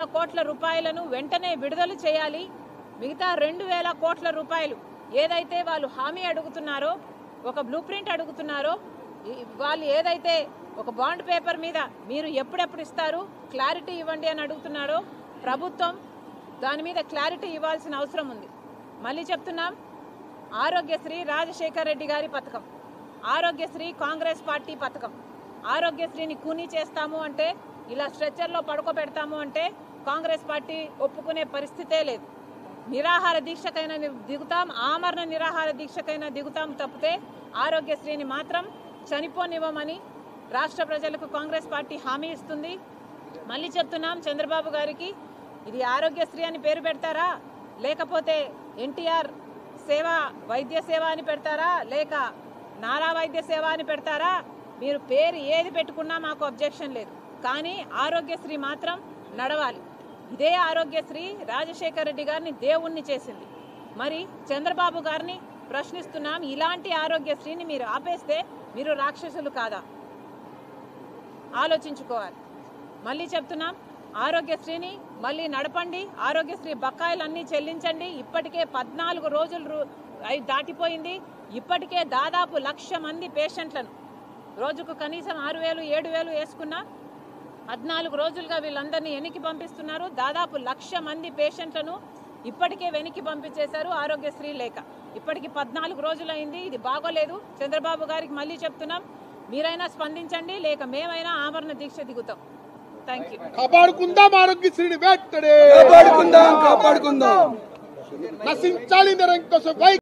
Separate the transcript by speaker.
Speaker 1: కోట్ల రూపాయలను వెంటనే విడుదల చేయాలి. మిగతా 2000 కోట్ల రూపాయలు ఏదైతే వాళ్ళు హామీ అడుగుతున్నారో, ఒక బ్లూ ప్రింట్ అడుగుతున్నారో, వాళ్ళు ఏదైతే ఒక బాండ్ పేపర్ మీద మీరు ఎప్పుడెప్పుడు ఇస్తారు, క్లారిటీ ఇవ్వండి అని అడుగుతున్నారో, ప్రభుత్వం దాని మీద క్లారిటీ ఇవ్వాల్సిన అవసరం ఉంది. మళ్ళీ చెప్తున్నాం, ఆరోగ్యశ్రీ రాజశేఖర్ రెడ్డి గారి పథకం, ఆరోగ్యశ్రీ కాంగ్రెస్ పార్టీ పథకం. ఆరోగ్యశ్రీని కూనీ చేస్తాము అంటే, ఇలా స్ట్రెచ్చర్లో పడుకోబెడతాము అంటే కాంగ్రెస్ పార్టీ ఒప్పుకునే పరిస్థితే లేదు. నిరాహార దీక్షకైనా దిగుతాం, ఆమరణ నిరాహార దీక్షకైనా దిగుతాం తప్పితే ఆరోగ్యశ్రీని మాత్రం చనిపోనివ్వమని రాష్ట్ర ప్రజలకు కాంగ్రెస్ పార్టీ హామీ ఇస్తుంది. మళ్ళీ చెప్తున్నాం, చంద్రబాబు గారికి ఇది ఆరోగ్యశ్రీ అని పేరు పెడతారా, లేకపోతే ఎన్టీఆర్ సేవ వైద్య సేవ అని పెడతారా, లేక నారా వైద్య సేవ అని పెడతారా? మీరు పేరు ఏది పెట్టుకున్నా మాకు అబ్జెక్షన్ లేదు, కానీ ఆరోగ్యశ్రీ మాత్రం నడవాలి. ఇదే ఆరోగ్యశ్రీ రాజశేఖర్ రెడ్డి గారిని దేవుణ్ణి చేసింది. మరి చంద్రబాబు గారిని ప్రశ్నిస్తున్నాం, ఇలాంటి ఆరోగ్యశ్రీని మీరు ఆపేస్తే మీరు రాక్షసులు కాదా? ఆలోచించుకోవాలి. మళ్ళీ చెప్తున్నాం, ఆరోగ్యశ్రీని మళ్ళీ నడపండి, ఆరోగ్యశ్రీ బకాయిలన్నీ చెల్లించండి. ఇప్పటికే 14 రోజులు దాటిపోయింది. ఇప్పటికే దాదాపు 1,00,000 మంది పేషెంట్లను, రోజుకు కనీసం 6,000 7,000 వేసుకున్నా 14 రోజులుగా వీళ్ళందరినీ వెనక్కి పంపిస్తున్నారు. దాదాపు 1,00,000 మంది పేషెంట్లను ఇప్పటికే వెనక్కి పంపించేశారు ఆరోగ్యశ్రీ లేక. ఇప్పటికి 14 రోజులు అయింది. ఇది బాగోలేదు. చంద్రబాబు గారికి మళ్ళీ చెప్తున్నాం, మీరైనా స్పందించండి, లేక మేమైనా ఆమరణ దీక్ష దిగుతాం. Thank you.
Speaker 2: కాపాడుకుందాం ఆరోగ్యశ్రీని, వెంటనే కాపాడుకుందాం. నశించాలి నిరంకుశ